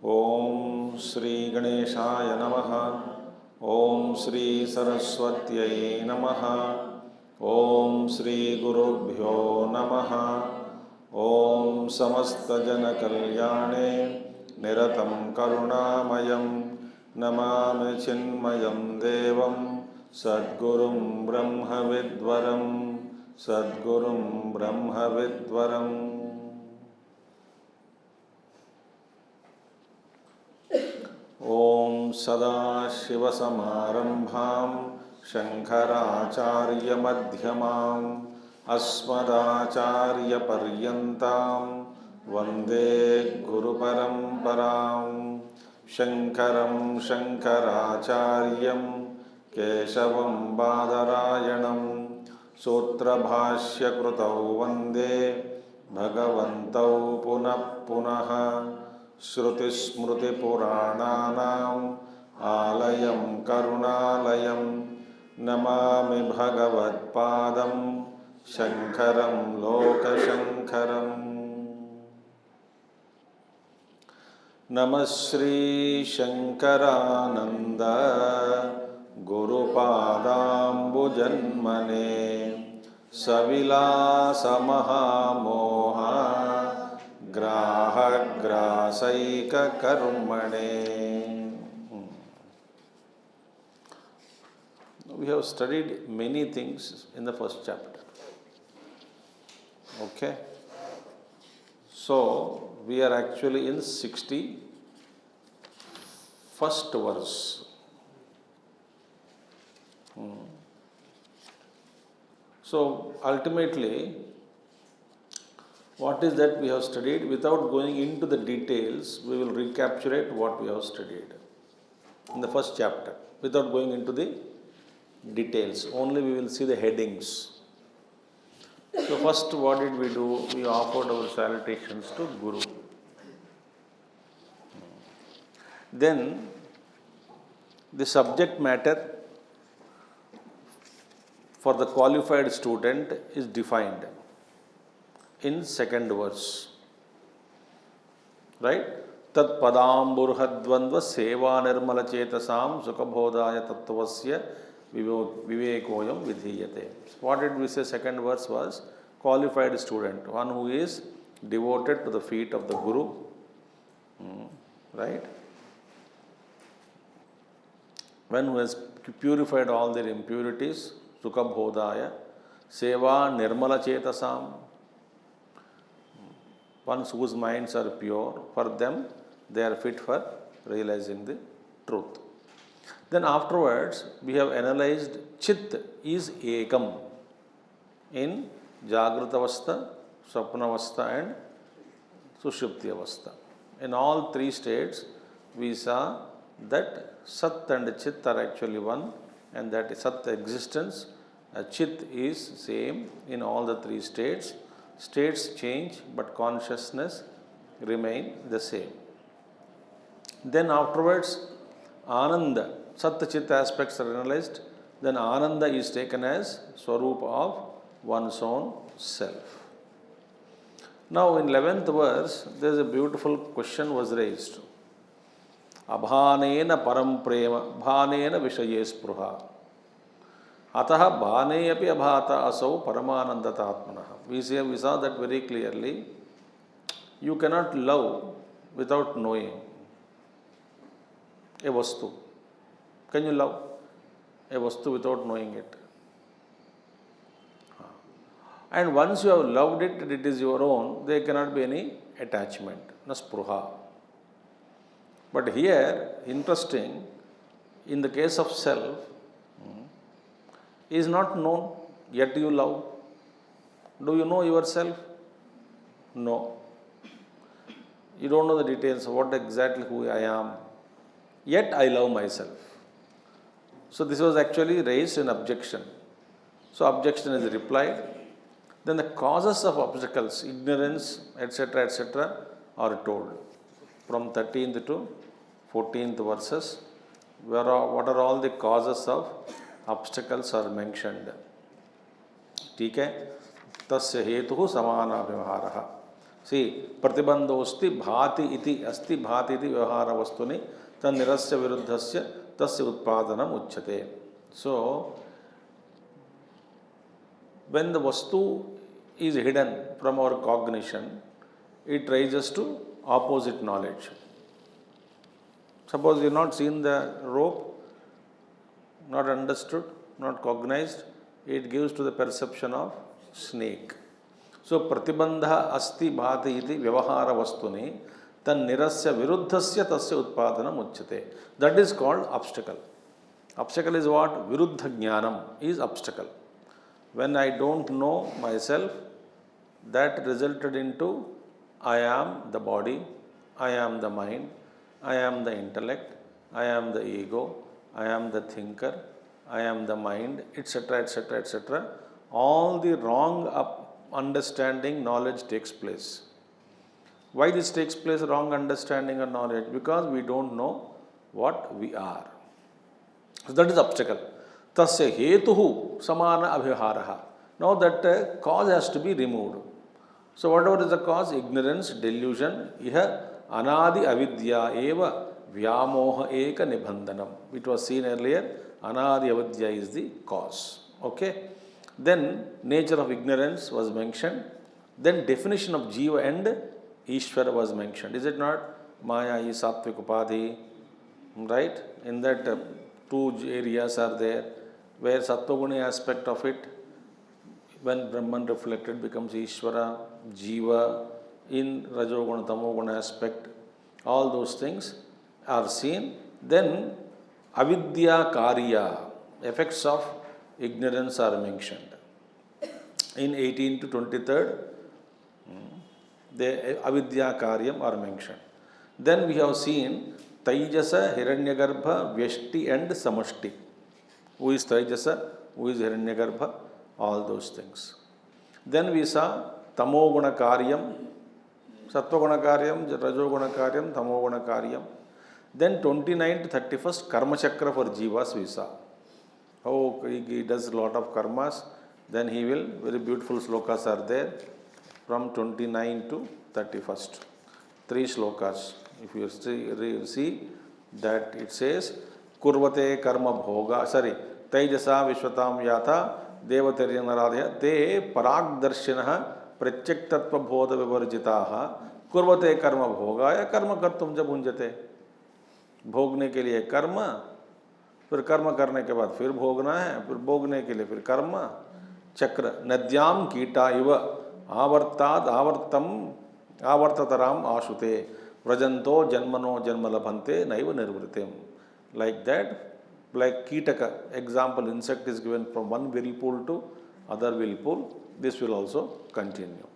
ओम श्री गणेशाय नमः। ओम श्री सरस्वत्यै नमः। ओम श्री गुरुभ्यो नमः। ओम समस्तजनकल्याणे निरतं करुणामयं नमामि चिन्मयं देवं सद्गुरुं ब्रह्मविद्वरं सद्गुरुं ब्रह्मविद्वरम्। ओम सदाशिवसमारंभां शंकराचार्यमध्यमाम् अस्मदाचार्यपर्यन्तां वन्दे गुरुपरम्परां। शंकरं शंकराचार्यं केशवं बादरायणं सूत्रभाष्यकृतौ वन्दे भगवन्तौ पुनः पुनः। श्रुतिस्मृतिपुराणानाम् आलयं करुणालयं नमामि भगवत्पादं शंकरं लोकशंकरम्। नमः Shri Shankaranand गुरुपादाम्बुजन्मने सविलास महामोह ग्राहग्रासैक कर्मणे। We have studied many things in the first chapter. Okay. So we are actually in 61st verse. So ultimately, what is that we have studied? Without going into the details, we will recapitulate what we have studied in the first chapter. Without going into the details, only we will see the headings. So first, what did we do? We offered our salutations to Guru. Then the subject matter for the qualified student is defined in second verse, right? Tat padamburhadvandva seva nirmala chetasam sukhabodaya tattvasya vivekoyam vidhiyate. What did we say? Second verse was qualified student, one who is devoted to the feet of the Guru, right? One who has purified all their impurities, sukhabodaya, seva nirmala chetasam, ones whose minds are pure, for them they are fit for realizing the truth. Then afterwards, we have analyzed Chit is Ekam in Jagrata Avastha, Swapna Avastha and Sushupti Avastha. In all three states, we saw that Sat and Chit are actually one, and that Sat existence, Chit is same in all the three states. States change, but consciousness remain the same. Then afterwards, Ananda, Sat Chit aspects are analyzed. Then Ananda is taken as Swarupa of one's own self. Now in 11th verse, there is a beautiful question was raised. Abhanena param prema, bhanena vishaye spruha. Ataha bhane api abhata asau paramanandatatmana. We saw that very clearly. You cannot love without knowing a vastu. Can you love a vastu without knowing it? And once you have loved it, it is your own, there cannot be any attachment, na spruha. But here, interesting, in the case of self, is not known, yet you love. Do you know yourself? No. You don't know the details of what exactly who I am. Yet I love myself. So this was actually raised in objection. So objection is replied. Then the causes of obstacles, ignorance, etc., are told. From 13th to 14th verses, what are all the causes of obstacles are mentioned. ठीक है, तस्य हेतु समानाभिहारः. See, pratibandhosti bhati iti asti bhati iti vyavahara vastuni tan nirasya viruddhasya tasya utpadanam uchyate. So, when the vastu is hidden from our cognition, it rises to opposite knowledge. Suppose you have not seen the rope, not understood, not cognized, it gives to the perception of snake. So, pratibandha asti bhati iti vyavahara vastuni tan nirasya viruddhasya tasya utpadanam uchyate. That is called obstacle. Obstacle is what? Viruddha jnanam is obstacle. When I don't know myself, that resulted into I am the body, I am the mind, I am the intellect, I am the ego, I am the thinker, I am the mind, etc., etc., etc. All the wrong understanding, knowledge takes place. Why this takes place, wrong understanding and knowledge? Because we don't know what we are. So that is obstacle. Tasya hetuhu samana abhiharaha. Now that cause has to be removed. So whatever is the cause, ignorance, delusion, iha anadi avidya eva vyamoha eka nibandhanam. It was seen earlier, anadi avidya is the cause. Okay. Then nature of ignorance was mentioned. Then definition of jiva and Ishvara was mentioned. Is it not? Maya is sattvic upadhi. Right? In that two areas are there, where Sattva-guni aspect of it, when Brahman reflected, becomes Ishvara, Jiva, in Rajoguna, Tamoguna aspect, all those things are seen. Then Avidya Karya, effects of ignorance are mentioned. In 18 to 23rd, the Avidya Karyam are mentioned. Then we have seen Taijasa, Hiranyagarbha, Vyashti and Samashti. Who is Taijasa? Who is Hiranyagarbha? All those things. Then we saw Tamoguna Karyam, Sattva-guna Karyam, Rajoguna Karyam, Tamoguna Karyam. Then 29 to 31st, Karma Chakra for Jivas we saw. Oh, he does a lot of karmas. Then he will, very beautiful slokas are there from 29 to 31st. 3 slokas. If you see that it says, Kurvate karma bhoga, Taijasa vishvatam yata devataryanaraadhya te parag darshinaha pratyek tattva bodha vivarjitaha kurvate karma bhogaya karma kartum jab unjate. भोगने के लिए कर्म, फिर कर्म करने के बाद फिर भोगना है, फिर भोगने के लिए फिर कर्म चक्र. नद्याम कीटा इव आवर्ताद आवर्तम आवर्ततराम आशुते व्रजंतो जन्मनो जन्म लभन्ते नैव निर्वृतिम. Like that, like Kitaka, example, insect is given from one whirlpool to other whirlpool. This will also continue.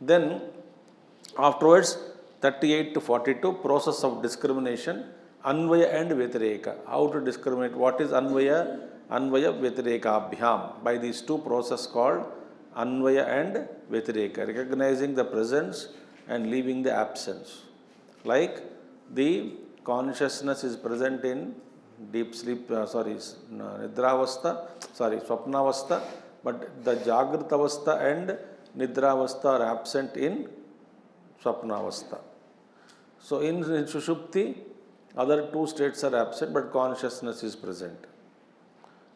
Then afterwards, 38 to 42, process of discrimination, Anvaya and Vyatireka. How to discriminate? What is Anvaya? Anvaya Vyatireka Abhyam. By these two processes called Anvaya and Vyatireka. Recognizing the presence and leaving the absence. Like the consciousness is present in deep sleep, Nidravastha, Swapnavastha, but the Jagratavastha and Nidravastha are absent in Swapnavastha. So in Sushupti, other two states are absent, but consciousness is present.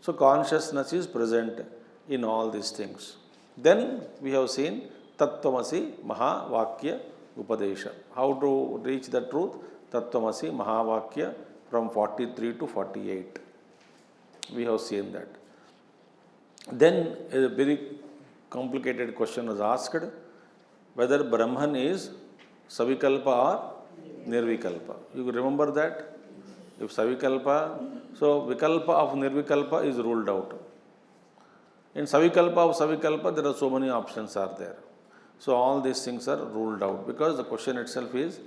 So consciousness is present in all these things. Then we have seen Tattvamasi Mahavakya Upadesha. How to reach the truth? Tattvamasi Mahavakya from 43 to 48. We have seen that. Then a very complicated question was asked, whether Brahman is Savikalpa or Nirvikalpa. You remember that? If Savikalpa, so Vikalpa of Nirvikalpa is ruled out. In Savikalpa of Savikalpa, there are so many options are there. So all these things are ruled out because the question itself is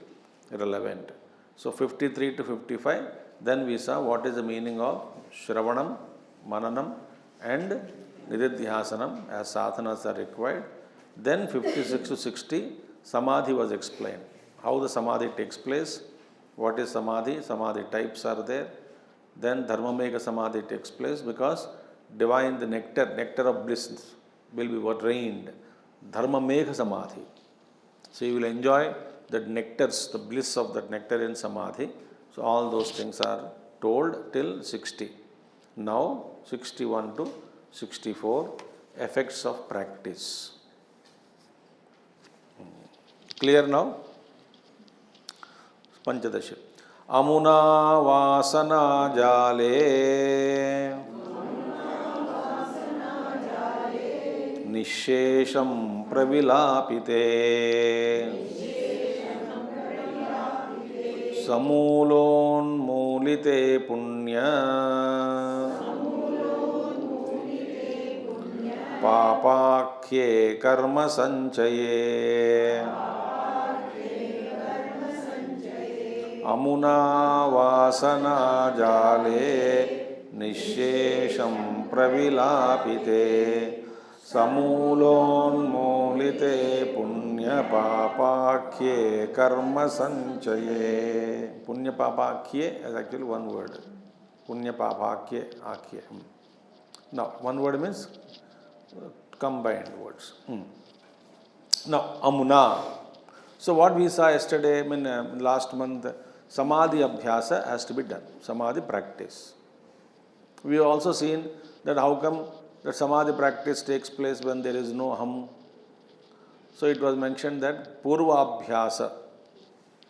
irrelevant. So 53 to 55, then we saw what is the meaning of Shravanam, Mananam and Nididhyasanam as sadhanas are required. Then 56 to 60, Samadhi was explained. How the Samadhi takes place, what is Samadhi, Samadhi types are there. Then Dharmamegha Samadhi takes place because divine, the nectar of bliss will be rained. Dharmamegha Samadhi. So you will enjoy the nectars, the bliss of that nectar in samadhi. So all those things are told till 60. Now 61 to 64 effects of practice. Clear now? Pañcadaśi. Amuna vasana jale nishesham pravilapite samulonmulite punya papakye karma sanchaye amuna vasana jale nishesham pravilapite samulonmulite punya papakye karma sanchaye. Punya papakye is actually one word. Punya papakye akye. Now, one word means combined words. Now, amuna. So, what we saw yesterday, last month, samadhi abhyasa has to be done. Samadhi practice. We have also seen that how come that samadhi practice takes place when there is no hum. So, it was mentioned that purva abhyasa.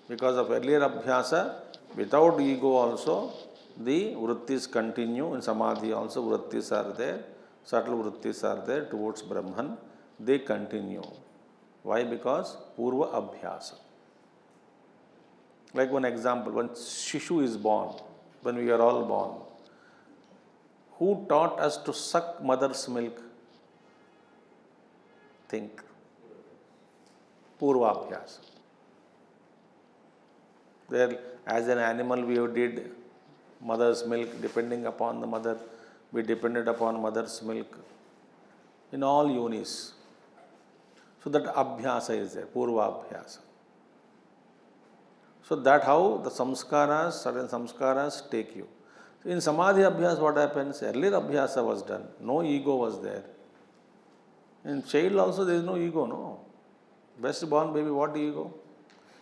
Because of earlier abhyasa, without ego also, the vrittis continue. In samadhi also, vrittis are there. Subtle vrittis are there towards Brahman. They continue. Why? Because purva abhyasa. Like one example, when Shishu is born, when we are all born, who taught us to suck mother's milk? Think. Purva abhyasa. There, as an animal, we did mother's milk, depending upon the mother. We depended upon mother's milk in all yonis. So that abhyasa is there, purva abhyasa. So that how the samskaras, certain samskaras take you. In samadhi abhyasa, what happens? Earlier abhyasa was done, no ego was there. In child also there is no ego, no. Best born baby, what ego?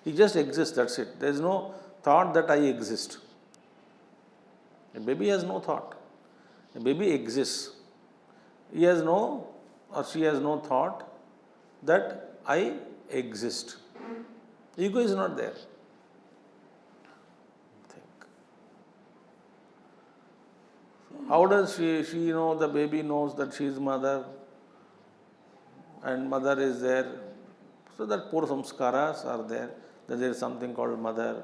He just exists, that's it. There is no thought that I exist. A baby has no thought. A baby exists. He has no, or she has no thought that I exist. Ego is not there. Think. How does she know, the baby knows that she is mother and mother is there? So that poor samskaras are there, that there is something called mother.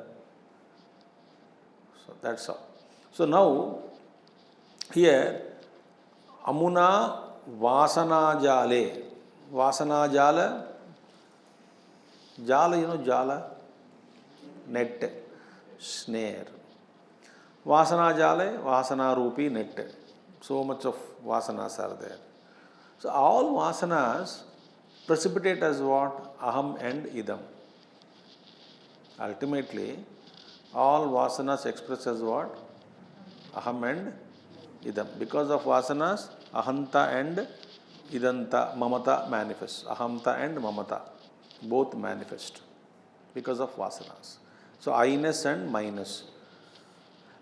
So that's all. So now, here, amuna vasana jale. Vasana jala, jala, jala, net, snare. Vasana jale, vasana rupi net. So much of vasanas are there. So all vasanas precipitate as what? Aham and idam. Ultimately, all vasanas express as what? Aham and idam. Because of vasanas, ahanta and idanta, mamata manifests. Ahamta and mamata both manifest because of vasanas. So, I-ness and minus.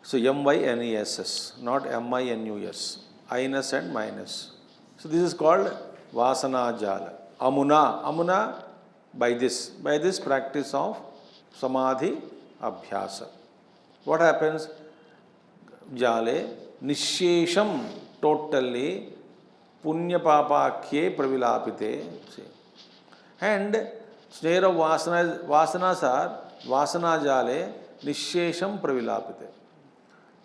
So, M-Y-N-E-S-S, not M-I-N-U-S. I-ness and minus. So, this is called vasana jala. Amuna by this practice of samadhi abhyasa. What happens? Jale, nishesham, totally, punya papakye pravilapite. And snare of vasanas are vasana jale, nishesham pravilapite.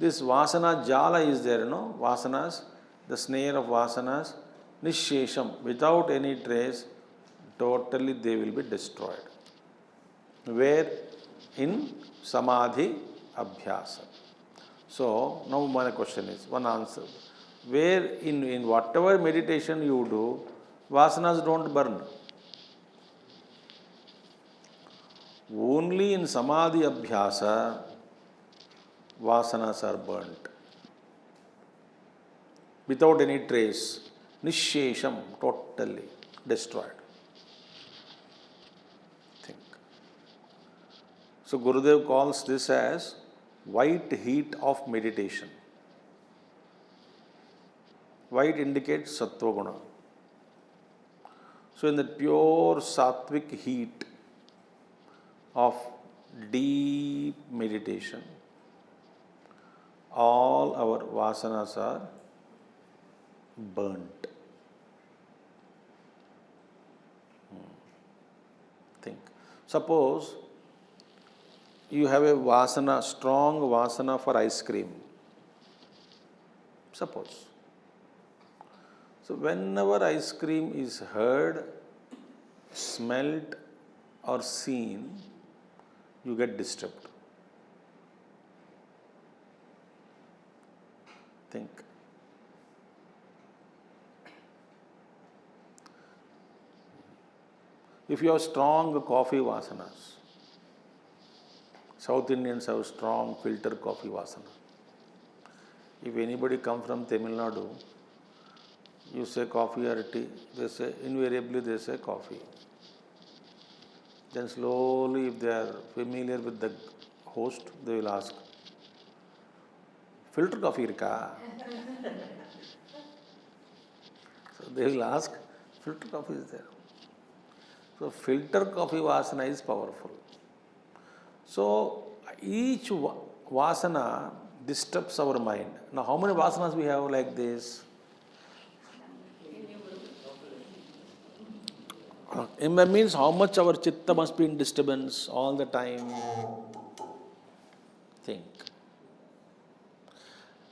This vasana jala is there, no? Vasanas, the snare of vasanas, nishesham, without any trace, totally they will be destroyed. Where? In samadhi abhyasa. So, now my question is, one answer. Where in whatever meditation you do, vasanas don't burn. Only in samadhi abhyasa, vasanas are burnt. Without any trace. Nishesham, totally destroyed. So Gurudev calls this as white heat of meditation. White indicates sattva guna. So in the pure sattvic heat of deep meditation, all our vasanas are burnt. Think. Suppose you have a vasana, strong vasana for ice cream. Suppose. So whenever ice cream is heard, smelt or seen, you get disturbed. Think. If you have strong coffee vasanas, South Indians have strong filter coffee vasana. If anybody comes from Tamil Nadu, you say coffee or tea, invariably they say coffee. Then slowly, if they are familiar with the host, they will ask, filter coffee irka? So they will ask, filter coffee is there. So filter coffee vasana is powerful. So each vasana disturbs our mind. Now how many vasanas we have like this? It means how much our chitta must be in disturbance all the time. Think.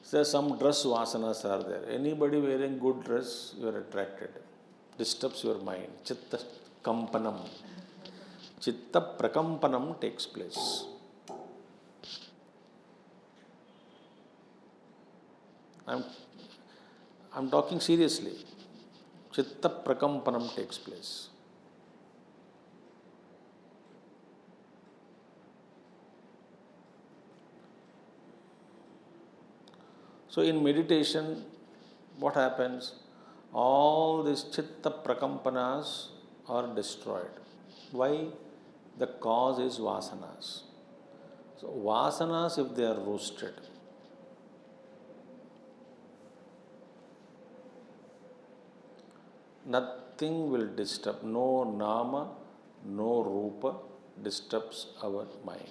So some dress vasanas are there. Anybody wearing good dress, you are attracted. Disturbs your mind. Chitta kampanam. Chitta prakampanam takes place. I'm talking seriously. Chitta prakampanam takes place. So in meditation, what happens? All these chitta prakampanas are destroyed. Why? The cause is vasanas. So vasanas, if they are roasted, nothing will disturb. No nama, no rupa disturbs our mind.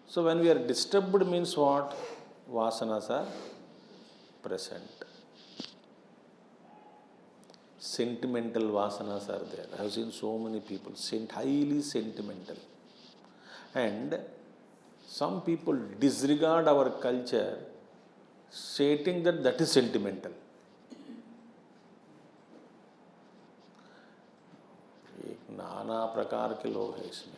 So when we are disturbed means what? Vasanas are present. Sentimental vasanas are there. I have seen so many people, highly sentimental. And some people disregard our culture, stating that that is sentimental. एक नाना प्रकार के लोग हैं इसमें.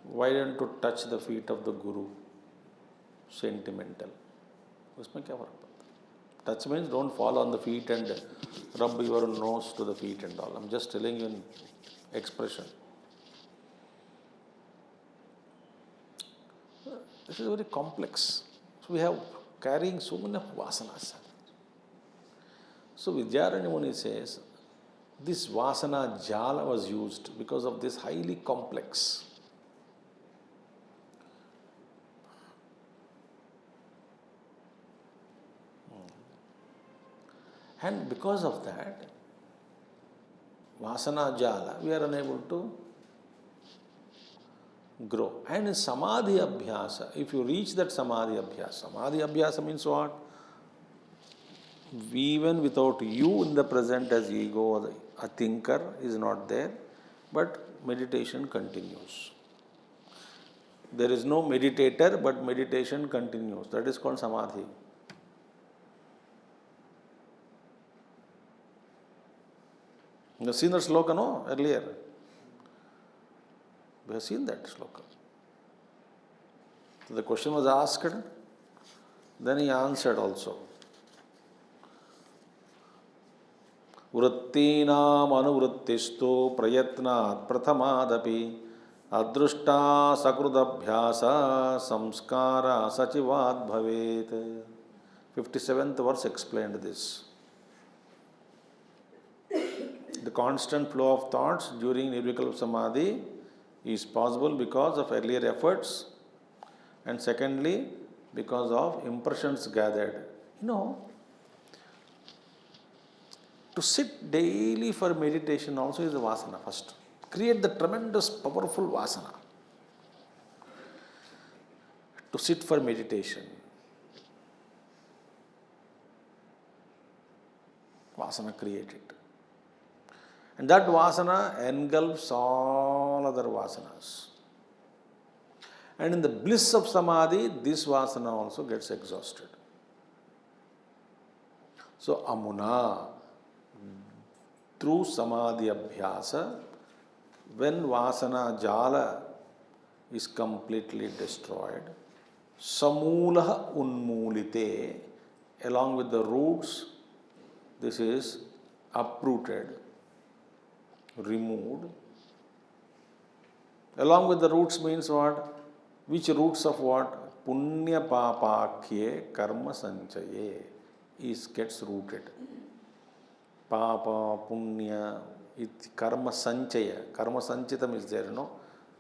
Why don't you touch the feet of the Guru? Sentimental. उसमें क्या फर्क पड़ता है? Touch means don't fall on the feet and rub your nose to the feet and all. I'm just telling you in expression. This is very complex. So we have carrying so many vasanas. So Vidyaranya Muni says, this vasana jala was used because of this highly complex. And because of that, vasana jala, we are unable to grow. And in samadhi abhyasa, if you reach that samadhi abhyasa means what? Even without you in the present as ego, a thinker is not there, but meditation continues. There is no meditator, but meditation continues. That is called samadhi. You have seen that sloka, no? Earlier. We have seen that sloka. So the question was asked, then he answered also. Vrittinam anuvrittistu prayatnat prathamadapi adrushta sakrudabhyasa samskara sachivad bhavet. 57th verse explained this. The constant flow of thoughts during Nirvikalpa Samadhi is possible because of earlier efforts, and secondly, because of impressions gathered. To sit daily for meditation also is a vasana first. Create the tremendous, powerful vasana. To sit for meditation. Vasana created. And that vasana engulfs all other vasanas. And in the bliss of samadhi, this vasana also gets exhausted. So, amuna, through samadhi abhyasa, when vasana jala is completely destroyed, samulaha unmulite, along with the roots, this is uprooted, removed. Along with the roots means what? Which roots of what? Punya papakye karma sanchaye gets rooted. Papa, punya, karma sanchaya. Karma sanchitam is there, no?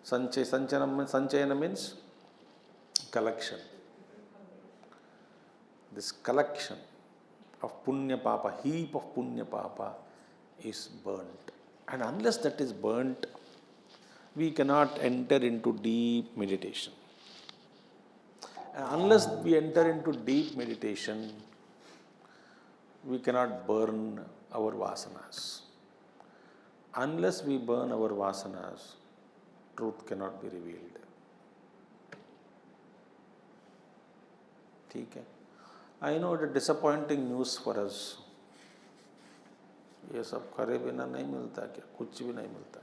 Sanchayana means collection. This collection of punya papa, heap of punya papa is burnt. And unless that is burnt, we cannot enter into deep meditation. And unless we enter into deep meditation, we cannot burn our vasanas. Unless we burn our vasanas, truth cannot be revealed. ठीक है? I know it is disappointing news for us. ये सब करे बिना नहीं मिलता क्या? कुछ भी नहीं मिलता.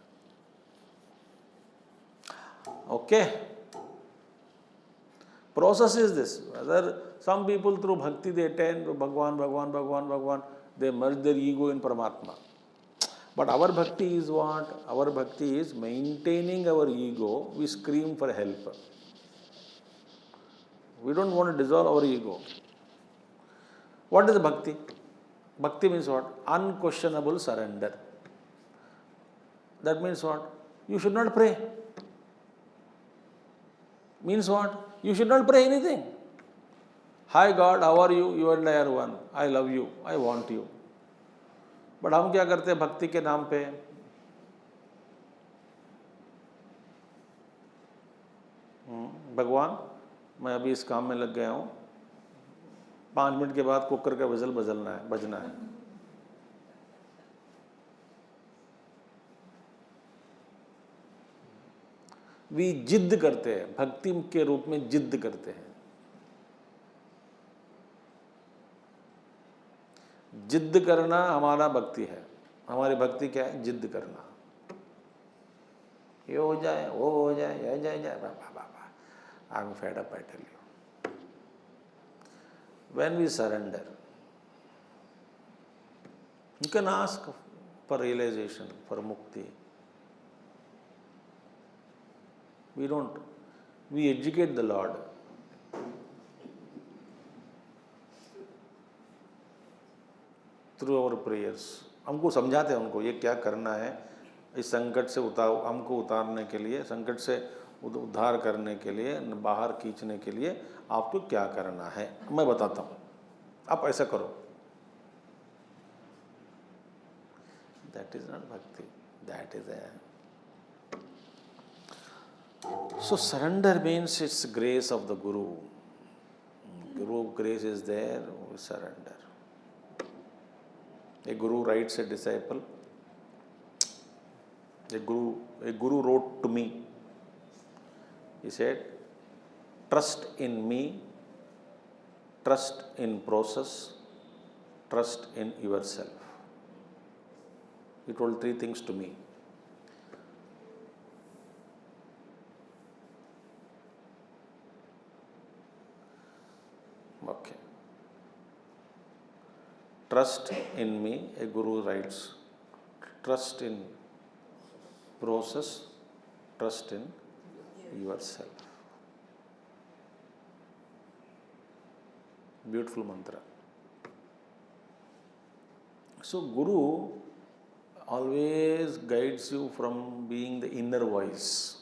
Okay. Process is this. Whether some people through bhakti they attain Bhagwan, they merge their ego in Paramatma. But our bhakti is what? Our bhakti is maintaining our ego. We scream for help. We don't want to dissolve our ego. What is bhakti? Bhakti means what? Unquestionable surrender. That means what? You should not pray. Means what? You should not pray anything. Hi God, how are you? You and I are one. I love you. I want you. But हम क्या करते हैं भक्ति के नाम पे? भगवान, मैं अभी इस काम में लग गया हूँ. 5 मिनट के बाद कुकर का विजल बजना है. वी जिद्द करते हैं, भक्ति के रूप में जिद्द करते हैं. जिद्द करना हमारा भक्ति है. हमारी भक्ति क्या है? जिद्द करना. ये हो जाए, वो हो जाए, ये जाए. I am fed up, I tell you. When we surrender, you can ask for realization, for mukti. We don't. We educate the Lord. Through our prayers. हमको समझाते हैं उनको ये क्या करना है. इस संकट से हमको उतारने के लिए, संकट से उद्धार करने के लिए, बाहर खींचने के लिए आपको क्या करना है. मैं बताता हूँ, आप ऐसा करो. That is not bhakti. That is a... So surrender means it's grace of the Guru. Guru grace is there, we surrender. A Guru writes a disciple. A Guru wrote to me. He said, trust in me, trust in process, trust in yourself. He told 3 things to me. Okay. Trust in me, a Guru writes. Trust in process, trust in yourself. Beautiful mantra. So Guru always guides you from being the inner voice.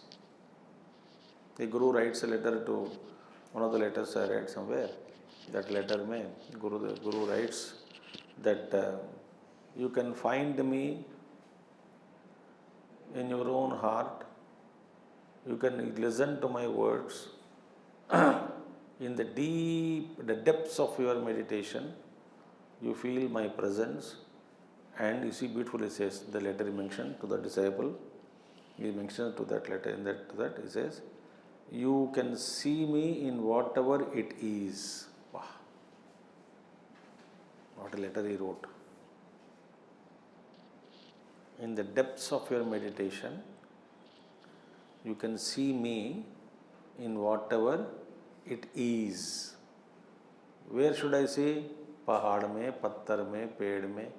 The Guru writes a letter to, one of the letters I read somewhere, that letter the Guru writes that you can find me in your own heart, you can listen to my words in the depths of your meditation, you feel my presence. And you see, beautifully says, the letter he mentioned to the disciple, he mentions to that letter, in that he says, you can see me in whatever it is. Wow. What a letter he wrote. In the depths of your meditation, you can see me in whatever it is. Where should I see? Pahad mein, pattar mein, ped mein,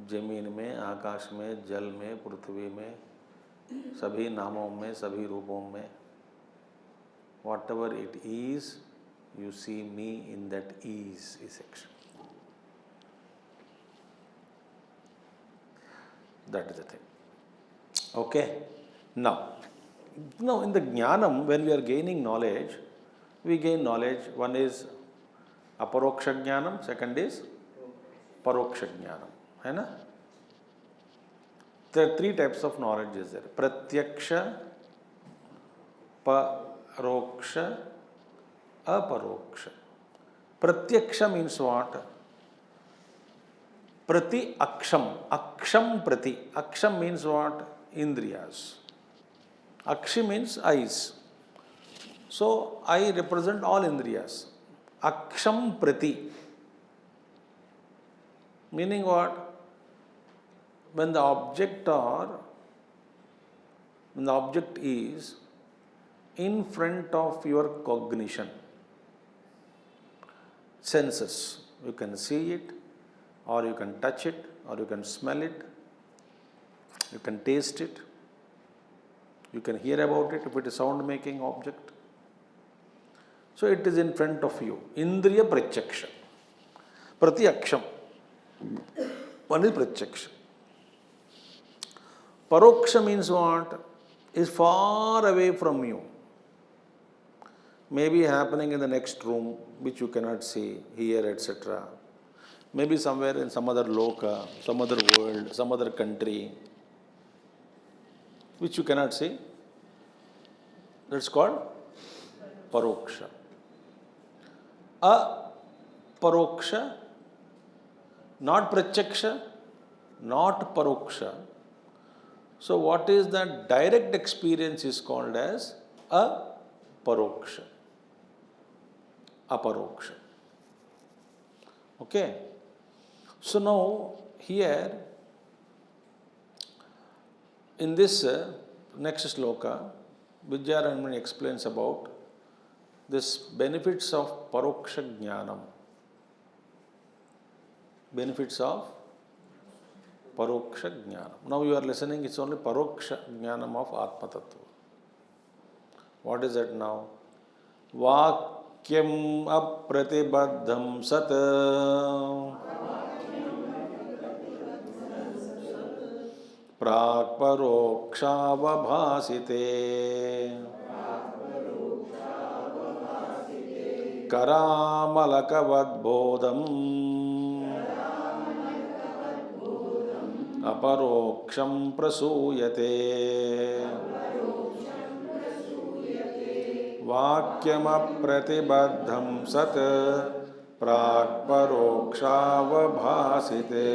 जमीन में, आकाश में, जल में, पृथ्वी में, सभी नामों में, सभी रूपों में. Whatever it is, you see me in that is section. That is the thing. Okay. Now in the jnanam, when we are gaining knowledge, we gain knowledge. One is aparoksha jnanam, second is paroksha jnanam. है ना? There are three types of knowledge is there. Pratyaksha, paroksha, aparoksha. Pratyaksha means what? Prati aksham. Aksham prati. Aksham means what? Indriyas. Akshi means eyes. So, I represent all indriyas. Aksham prati. Meaning what? When the object is in front of your cognition, senses, you can see it, or you can touch it, or you can smell it, you can taste it, you can hear about it if it is sound making object. So it is in front of you. Indriya pratyaksha. Pratyaksham. One is pratyaksha. Paroksha means what? Is far away from you. Maybe happening in the next room, which you cannot see, hear, etc. Maybe somewhere in some other loka, some other world, some other country, which you cannot see. That's called paroksha. Aparoksha, not pratyaksha, not paroksha. So what is that direct experience is called as aparoksha. Aparoksha. Okay. So now here in this next sloka, Vidyaranmani explains about this benefits of paroksha jnanam. Benefits of paroksha jnanam. Now you are listening, it's only paroksha jnanam of Atma Tattva. What is that now? Vakyam apratibaddham sat prak parokshavabhasite karamalakavad bodham aparoksham prasuyate. Vakyam apratibaddham sat prak parokshavabhasite.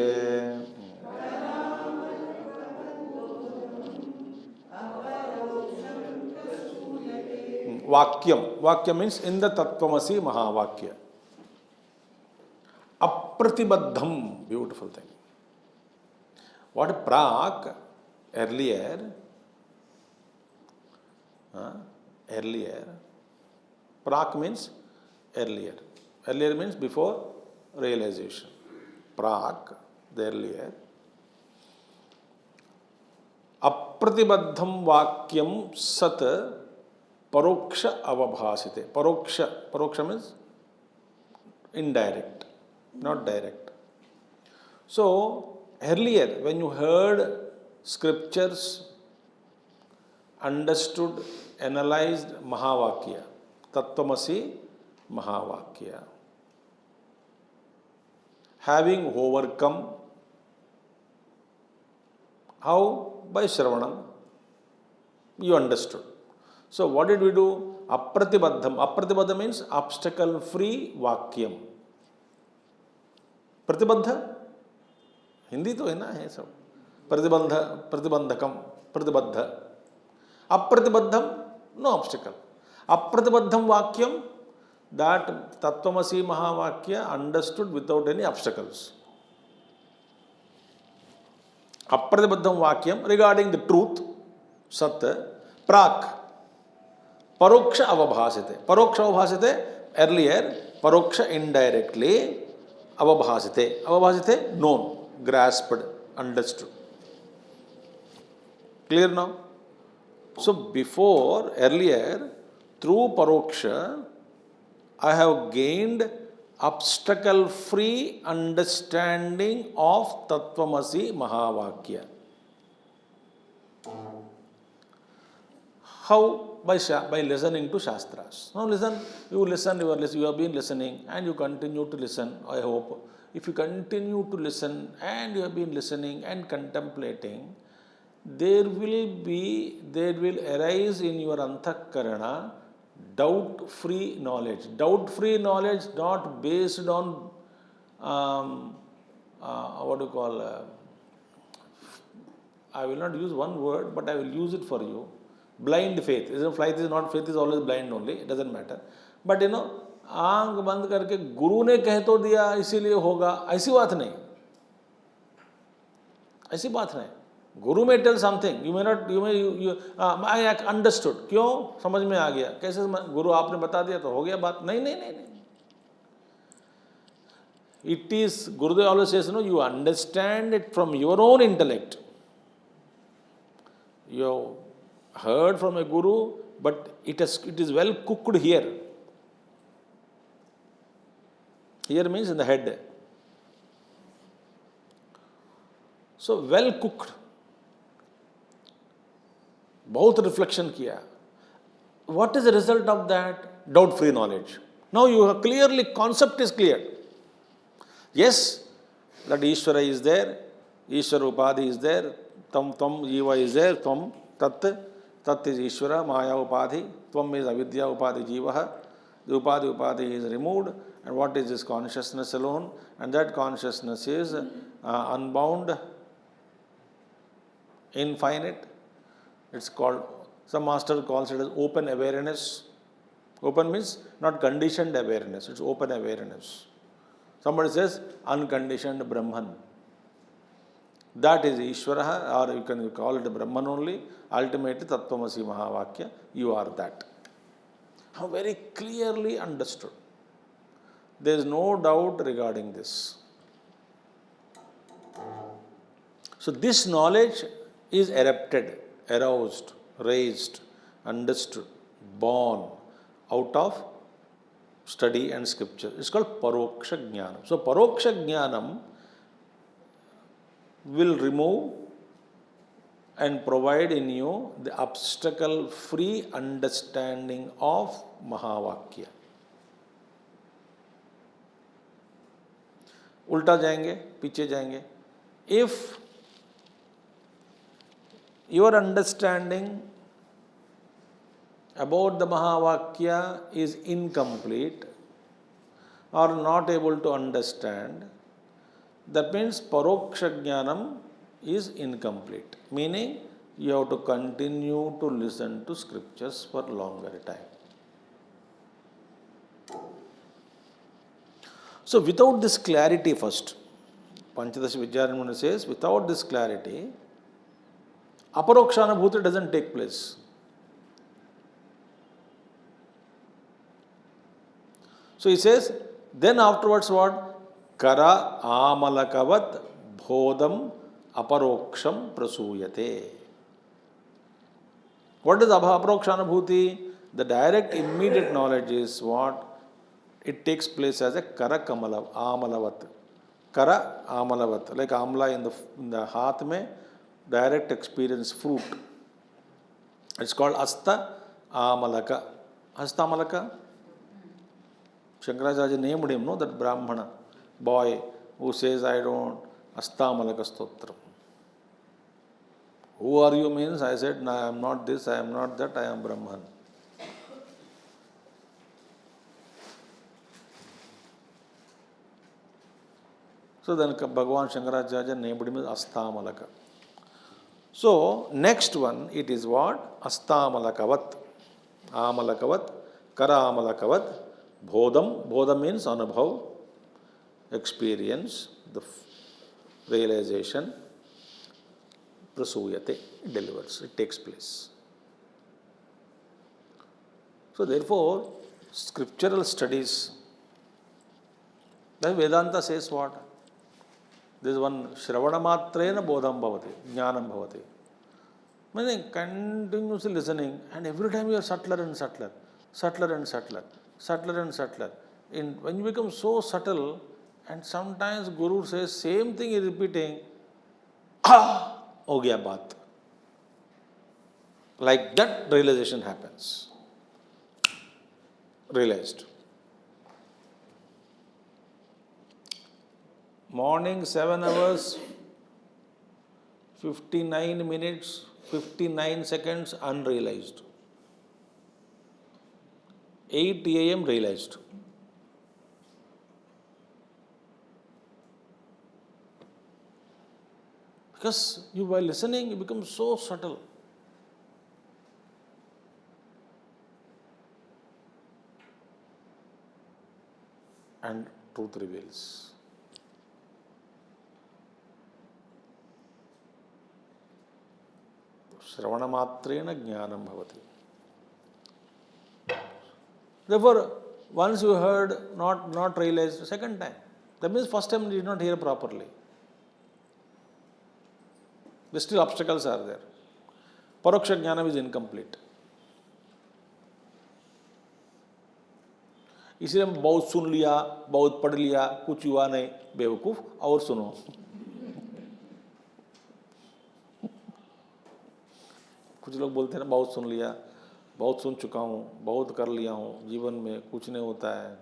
Vakyam. Vakyam means in the Tattvamasi Mahavakya. Apratibaddham, beautiful thing. What prak, earlier, prak means earlier. Earlier means before realization. Prak, the earlier. Apratibaddham vakyam sat paroksha avabhasite. Paroksha means indirect, not direct. So, earlier when you heard scriptures, understood, analyzed Mahavakya, Tattvamasi Mahavakya, having overcome, how? By Shravanam, you understood. So what did we do? Apratibadham. Apratibadha means obstacle-free Vakyam. Pratibadha? Hindi तो है ना, है सब. प्रतिबंध, प्रतिबंधकम, प्रतिबद्ध. अप्रतिबद्धम, no obstacle. अप्रतिबद्धम वाक्यम, that Tattvamasi Mahavakya understood without any obstacles. Apratibadham Vakyam regarding the truth, Sat, Prak, Paroksha Avabhasite. Paroksha Avabhasite, earlier, Paroksha indirectly, Avabhasite. Avabhasite, known, grasped, understood. Clear now? So before, earlier, through Paroksha, I have gained obstacle-free understanding of Tattvamasi Mahavakya. How? By listening to Shastras. Now listen, you have been listening and you continue to listen, I hope. If you continue to listen and you have been listening and contemplating, there will arise in your Anthakarana doubt-free knowledge. Doubt-free knowledge not based on, I will not use one word, but I will use it for you. Blind faith. Faith is always blind only, it doesn't matter. But आंख बंद करके गुरु ने कह तो दिया इसीलिए होगा, ऐसी बात नहीं. ऐसी बात नहीं. Guru may tell something, I understood. क्यों? समझ में आ गया. कैसे गुरु आपने बता दिया तो हो गया बात? नहीं नहीं नहीं नहीं. It is, Gurudev always says, you understand it from your own intellect. You heard from a guru, but it is well cooked here. Here means in the head. So well cooked. बहुत reflection किया. What is the result of that? Doubt-free knowledge. Now you have clearly, concept is clear. Yes, that Ishvara is there, Ishvara Upadhi is there, Tam Jiva is there, Tam Tat is Ishvara, Maya Upadhi, Tvam is Avidya Upadhi Jivaha, the Upadhi is removed, and what is this consciousness alone? And that consciousness is unbound, infinite. It's called, some master calls it as open awareness. Open means not conditioned awareness, it's open awareness. Somebody says unconditioned Brahman. That is Ishvara, or you can call it Brahman only. Ultimately, Tattvamasi Mahavakya, you are that. How very clearly understood. There is no doubt regarding this. So this knowledge is erupted, aroused, raised, understood, born out of study and scripture. It's called Paroksha Jnanam. So Paroksha Jnanam will remove and provide in you the obstacle-free understanding of Mahavakya. उल्टा जाएंगे, पीछे जाएंगे. If your understanding about the Mahavakya is incomplete or not able to understand, that means Paroksha Jnanam is incomplete. Meaning, you have to continue to listen to scriptures for longer time. So, without this clarity first, Pañcadaśi Vidyaranyamuna says, without this clarity, Aparokshanabhuti doesn't take place. So he says, then afterwards what? Kara amalakavat bhodam aparoksham prasuyate. What is Aparokshanabhuti? The direct immediate knowledge is what? It takes place as a kara kamala, amalavat. Kara amalavat. Like amla in the haath mein, direct experience fruit. It's called asta amalaka. Asta amalaka. Shankaracharya named him, no, that Brahmana boy who says, I don't, asta amalaka stotram. Who are you means, I said, no, I am not this, I am not that, I am Brahman. So then Bhagavan Shankaracharya named him as Astamalaka. So next one, it is what? Astamalakavat. Amalakavat, Karamalakavat, Bodham. Bodham means anubhav, experience, the realization. Prasuyate, it delivers, it takes place. So therefore, scriptural studies, then Vedanta says what? There is one Shravana Matrena Bodham Bhavati, Jnanam Bhavati. Meaning continuously listening, and every time you are subtler and subtler, subtler and subtler, subtler and subtler. When you become so subtle, and sometimes Guru says same thing is repeating, ho gaya baat. Like that realization happens. Realized. Morning 7 hours, 59 minutes, 59 seconds unrealized. 8 a.m. realized. Because you, while listening, you become so subtle. And truth reveals. Shravana matrena jnanam bhavati. Therefore, once you heard, not realized, second time. That means first time you did not hear properly. The still obstacles are there. Paroksha jnanam is incomplete. इसलिए हम बहुत सुन लिया, बहुत पढ़ लिया, कुछ हुआ नहीं, बेवकूफ, और सुनो. कुछ लोग बोलते हैं ना, बहुत सुन लिया, बहुत सुन चुका हूँ, बहुत कर लिया हूँ, जीवन में कुछ नहीं होता है.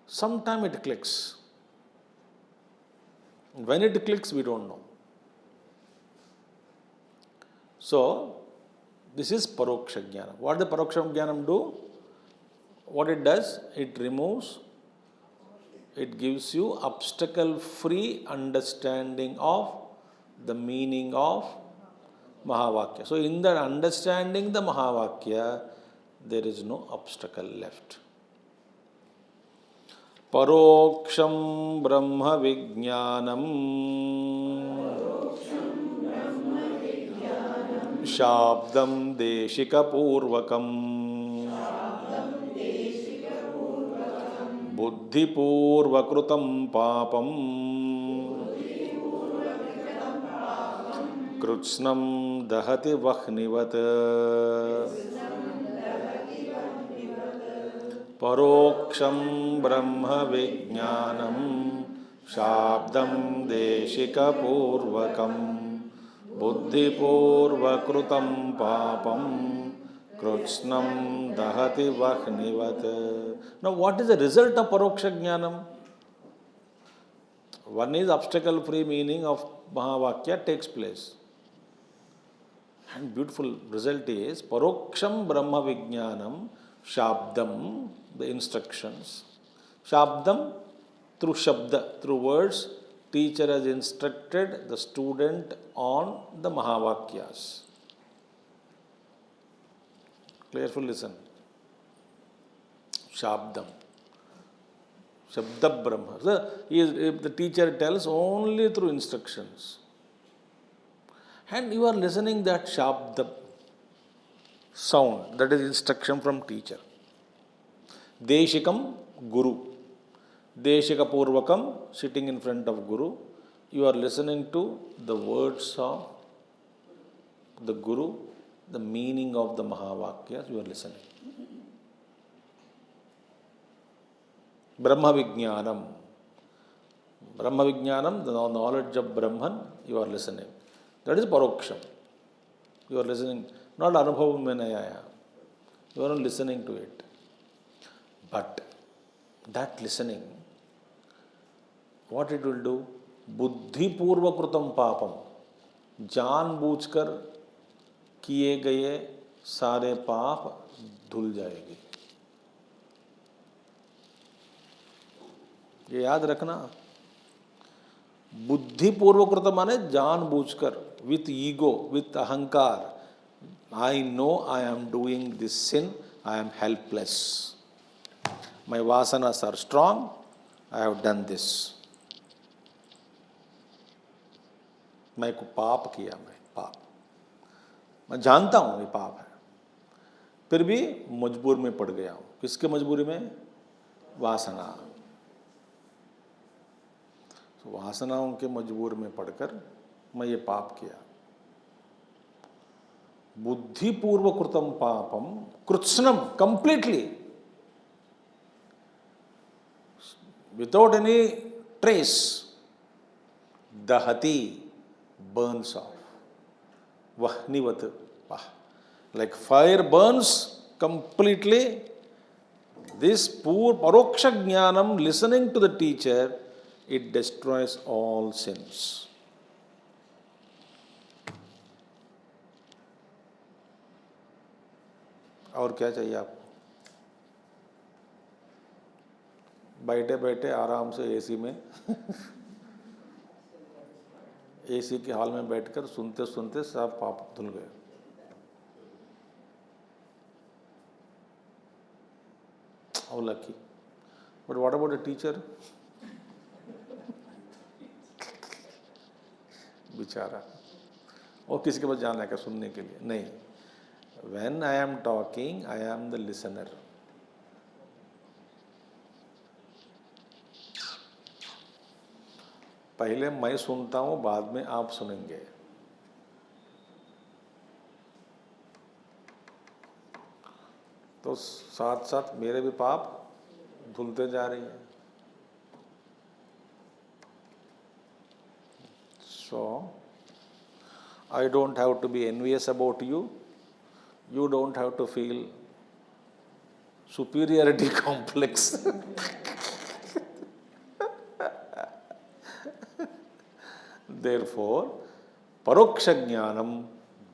Sometime it clicks. When it clicks, we don't know. So, this is Paroksha Jnana. What does Paroksha Jnanam do? What it does, it removes, it gives you obstacle-free understanding of the meaning of Mahavakya. So, in that understanding the Mahavakya, there is no obstacle left. Paroksham Brahma Vijnanam Shabdam Deshika Purvakam Buddhi Purvakrutam Papam Krutsnam Dahati Vahnivat Paroksham Brahma Vijnanam Shabdam Deshika Purvakam Buddhi Purvakrutam Papam Krutsnam Dahati Vahnivat. Now, what is the result of Paroksha Jnanam? One is obstacle-free meaning of Mahavakya takes place. And beautiful result is Paroksham Brahma Vijnanam Shabdam, the instructions. Shabdam, through Shabda, through words, teacher has instructed the student on the Mahavakyas. Careful listen. Shabdam. Shabda Brahma. So, the teacher tells only through instructions. And you are listening that Shabda sound, that is instruction from teacher. Deshikam, Guru. Deshika Purvakam, sitting in front of Guru. You are listening to the words of the Guru, the meaning of the Mahavakyas you are listening. Brahma Vijnanam. Brahma Vijnanam, the knowledge of Brahman, you are listening. That is Paroksham. You are listening, not Anubhavam Vinayaya. You are not listening to it. But that listening, what it will do? Buddhi Purva Krutam Papam. जानबूझकर किए गए सारे पाप धुल जाएगी. ये याद रखना. बुद्धिपूर्वकृत माने जानबूझकर, विथ ईगो, विथ अहंकार. I know I am doing this sin, I am helpless. My vasanas are strong, I have done this. मैं को पाप किया, मैं पाप, मैं जानता हूँ ये पाप है, फिर भी मजबूर में पड़ गया हूँ. किसके मजबूरी में? वासना. तो वासनाओं के मजबूर में पड़कर मैं ये पाप किया. बुद्धिपूर्व कृतम पापम कृत्स्नम, कंप्लीटली, विदाउट एनी ट्रेस, दहती, burns off. Vahnivat. Like fire burns completely. This poor paroksha jnanam, listening to the teacher, it destroys all sins. और क्या चाहिए आपको? बैठे बैठे आराम से एसी में एसी के हॉल में बैठकर सुनते सुनते सब पाप धुल गए. How lucky. But what about a teacher? बेचारा, और किसी के पास जाना है क्या सुनने के लिए? नहीं. When I am talking, I am the listener. पहले मैं सुनता हूं, बाद में आप सुनेंगे. तो साथ साथ मेरे भी पाप धुलते जा रही हैं. So I don't have to be envious about you. You don't have to feel superiority complex. Therefore, paroksha jnanam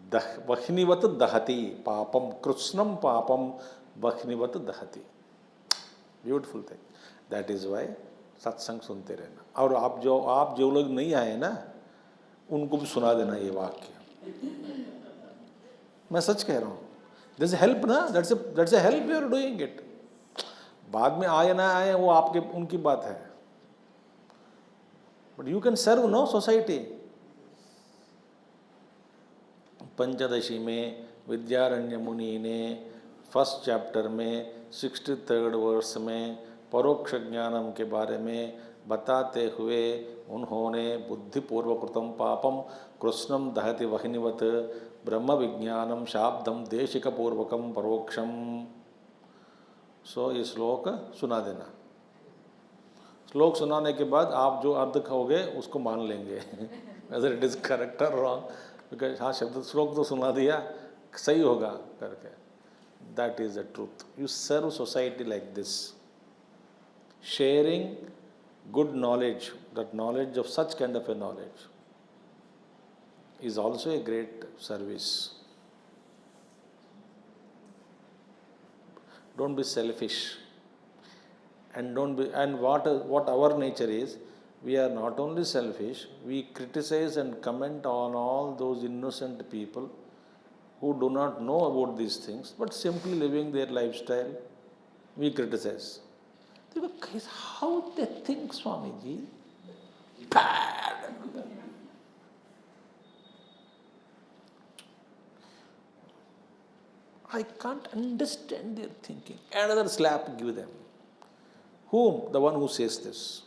vahnivat dahati papam, krutznam papam vahnivat dahati. Beautiful thing. That is why सत्संग सुनते रहना. और आप जो लोग नहीं आए ना, उनको भी सुना देना ये वाक्य. मैं सच कह रहा हूँ. There's a help ना, that's a help you are doing it. बाद में आए ना आए वो आपके उनकी बात है. But you can serve no society. Panchadashi में विद्यारण्य मुनि ने फर्स्ट चैप्टर में 63rd वर्स में परोक्ष ज्ञानम के बारे में बताते हुए उन्होंने बुद्धिपूर्वकृतम पापम कृष्णम दहति वह्निवत ब्रह्म विज्ञानम शाब्दम देशिकपूर्वकम परोक्षम. सो ये श्लोक सुना देना. श्लोक सुनाने के बाद आप जो अर्थ कहोगे उसको मान लेंगे whether it is correct or wrong, because हाँ शब्द श्लोक तो सुना दिया, सही होगा करके. That is the truth. You serve society like this, sharing good knowledge. That knowledge of such kind of a knowledge is also a great service. Don't be selfish. And what our nature is, we are not only selfish, we criticize and comment on all those innocent people who do not know about these things, but simply living their lifestyle, we criticize. How they think, Swamiji? Bad. I can't understand their thinking. Another slap give them. Whom? The one who says this.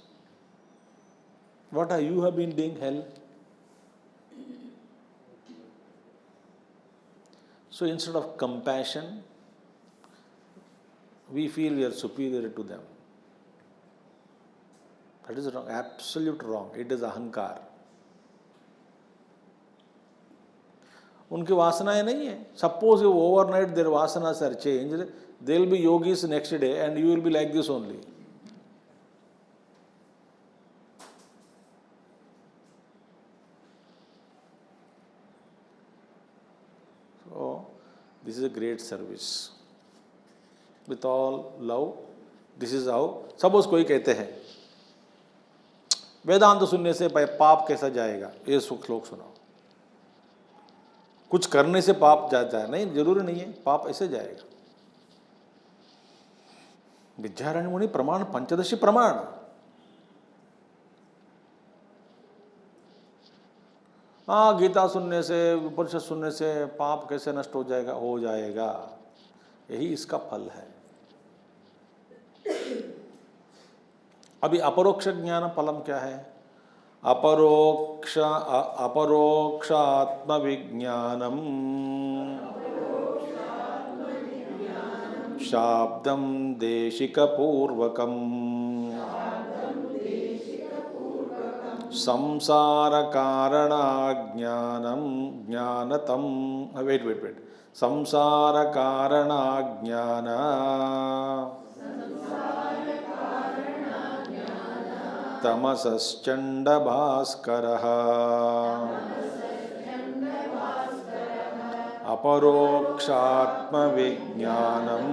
What are you have been doing hell? So instead of compassion, we feel we are superior to them. That is wrong, absolute wrong. It is ahankar. उनकी वासनाएं नहीं है. Suppose you overnight their vasanas are changed, they will be yogis next day and you will be like this only. So, this is a great service. With all love, this is how. Suppose कोई कहते हैं वेदांत सुनने से पाप कैसा जाएगा, ये श्लोक सुनाओ. कुछ करने से पाप जाता है? नहीं, जरूरी नहीं है, पाप ऐसे जाएगा. विद्यारण्य मुनि प्रमाण, पंचदशी प्रमाण. हाँ, गीता सुनने से, उपनिषद सुनने से पाप कैसे नष्ट हो जाएगा? हो जाएगा. यही इसका फल है. अभी अपरोक्ष ज्ञान फलम क्या है? अपरोक्ष आत्मविज्ञानम शाब्दम देशिकपूर्वकम संसार कारणाज्ञानम ज्ञानतम. वेट संसार कारणाज्ञान तमसश्चंड भास्करः. अपरोक्षात्मविज्ञानं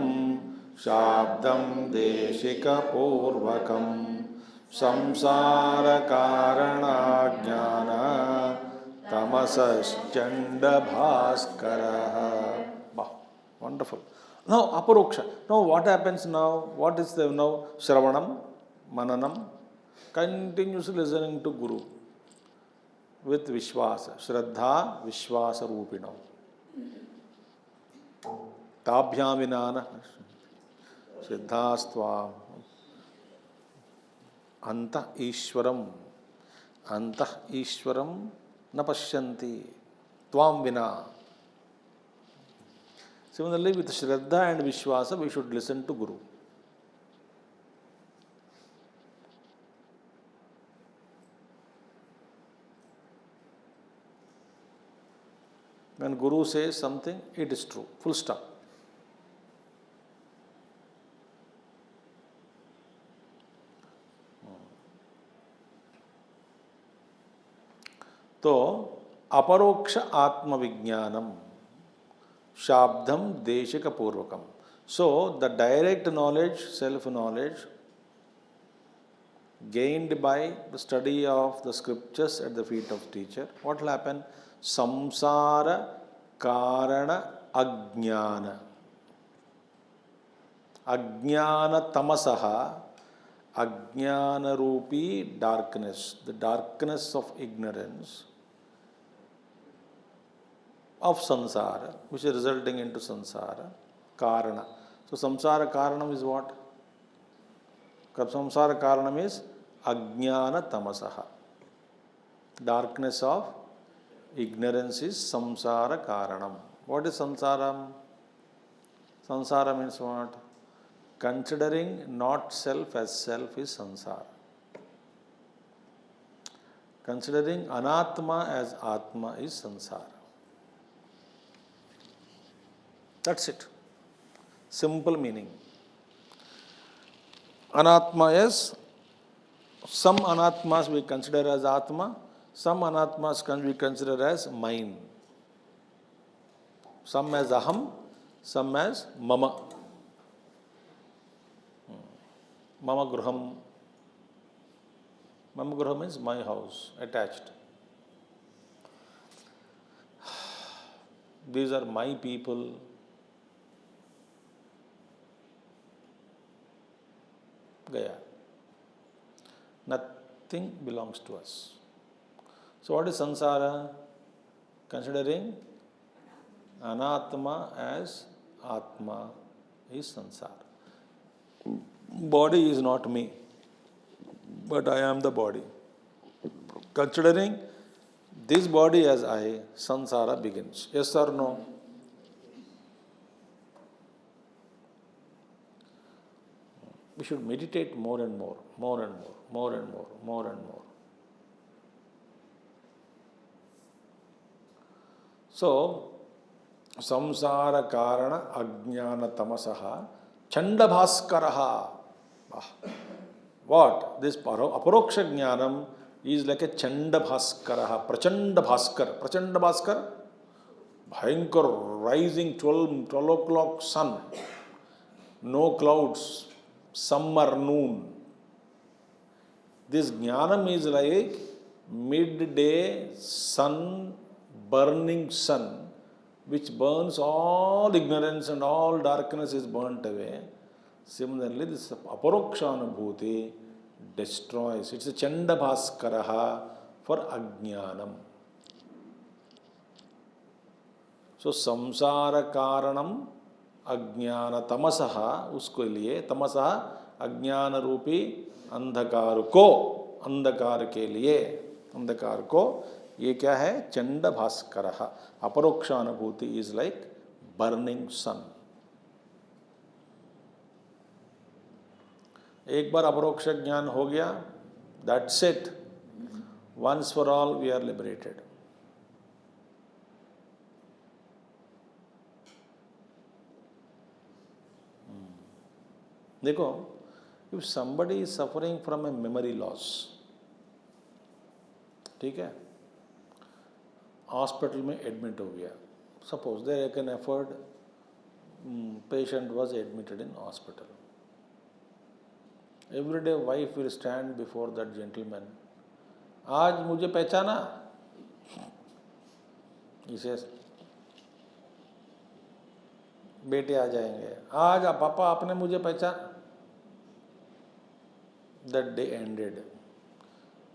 शाब्दं देशिकपूर्वकं संसारकारणज्ञान तमसश्चंड भास्करः. Wonderful. Now aparoksha. Now what happens now? What is the now? Shravanam, mananam, continuously listening to Guru with Vishwasa, Shraddha, Vishwasa Rupinam. Tabhyam vinana, Siddhastvam, Anta Ishwaram na pashyanti, Tvam vina. Similarly, with Shraddha and Vishwasa, we should listen to Guru. When Guru says something, it is true. Full stop. तो अपरोक्ष आत्मविज्ञानम Shabdham Deshika Purvakam. So, the direct knowledge, self-knowledge, gained by the study of the scriptures at the feet of teacher, what will happen? Samsara Karana Ajnana. Ajnana Tamasaha, Ajnana Rupi darkness, the darkness of ignorance of samsara, which is resulting into samsara, karana. So samsara karanam is what? Samsara karanam is ajnana tamasaha. Darkness of ignorance is samsara karanam. What is samsaram? Samsara means what? Considering not self as self is samsara. Considering anatma as atma is samsara. That's it. Simple meaning. Anatma is, some anatmas we consider as atma, some anatmas can be considered as mine. Some as aham, some as mama. Mama gruham. Mama gruham means my house, attached. These are my people. Gaya. Nothing belongs to us. So what is samsara? Considering anatma as atma is samsara. Body is not me, but I am the body. Considering this body as I, samsara begins. Yes or no? We should meditate more and more, more and more, more and more, more and more. So, samsara karana ajnana tamasaha chandabhaskaraha. What? This aparoksha jnanam is like a chandabhaskaraha, prachandabhaskar, bhayankar rising 12 o'clock sun, no clouds, summer noon. This jnanam is like midday sun, burning sun, which burns all ignorance and all darkness is burnt away. Similarly, this aparokshanubhuti destroys. It's a chandabhaskaraha for ajnanam. So, samsara karanam ajnana tamasaha, usko liye, tamasaha ajnana रूपी अंधकार के लिए, अंधकार को, ये क्या है? चंडभास्करः. अपरोक्षानुभूति is like burning sun. एक बार अपरोक्ष ज्ञान हो गया, that's it. Once for all we are liberated. देखो, if somebody is suffering from a memory loss, ठीक है, हॉस्पिटल में एडमिट हो गया, suppose there can afford, patient was admitted in hospital. Every day wife will stand before that gentleman. आज मुझे पहचाना? He says, बेटे आ जाएंगे. आज पापा आपने मुझे पहचाना? That day ended.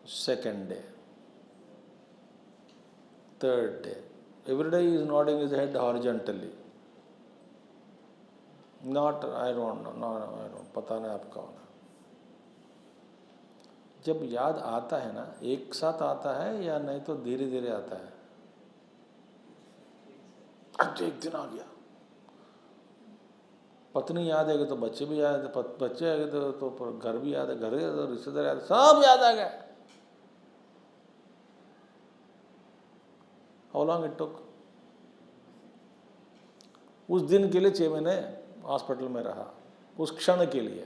Second day. Third day. Every day he is nodding his head horizontally. Not, I don't know, no, I don't, पता नहीं आप कौन है. जब याद आता है ना, एक साथ आता है या नहीं तो धीरे धीरे आता है? अच्छा एक दिन आ गया. पत्नी याद है तो बच्चे भी याद है, बच्चे आ गए तो घर भी याद है, घर तो रिश्तेदार याद है, सब याद आ गए. How long it took? उस दिन के लिए 6 महीने हॉस्पिटल में रहा, उस क्षण के लिए.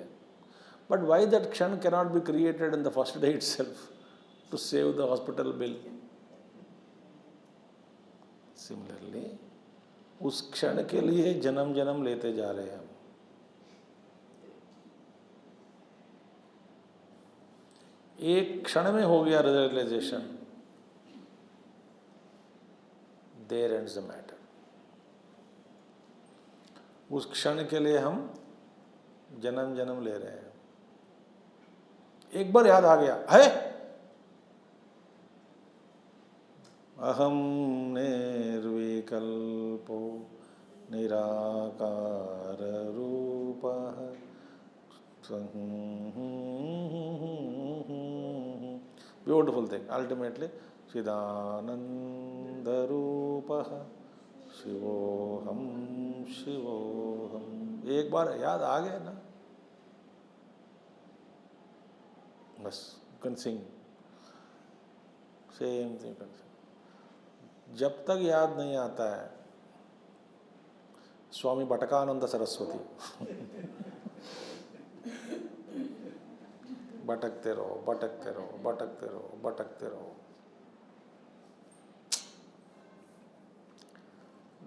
But why that क्षण cannot be created in the first day itself to save the hospital bill? Similarly, उस क्षण के लिए जन्म जन्म लेते जा रहे हैं हम. एक क्षण में हो गया realisation, there ends the matter. उस क्षण के लिए हम जन्म जन्म ले रहे हैं. एक बार याद आ गया है, अहम निर्विकल्पो निराकार रूपः. Beautiful thing. Ultimately, चिदानंद रूपः शिवोहम शिवोहम. एक बार याद आ गया ना, बस कैन सिंग सेम थिंग. जब तक याद नहीं आता है, स्वामी बटकानंद सरस्वती भटकते रहो, भटकते रहो, भटकते रहो, भटकते रहो.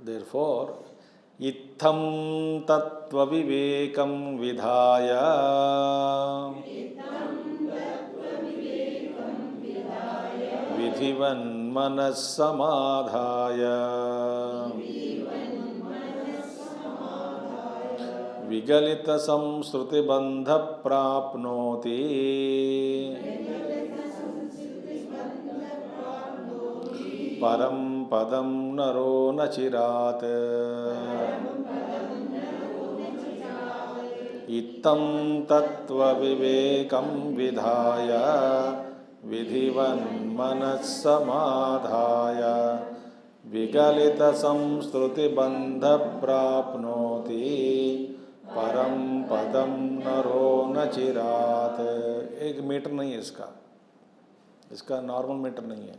Therefore, इत्थं तत्त्वविवेकं विधाय विधिवन्मनः समाधाय विगलितसंसृतिबन्धप्राप्नोति परं पदं नरो न चिरात्. इत्थं तत्त्वविवेकं विधाय विधिवन्मनः समाधाय विगलितसंसृतिबन्धप्राप्नोति परम पदम नरो न चिरात. एक मीटर नहीं है इसका नॉर्मल मीटर नहीं है.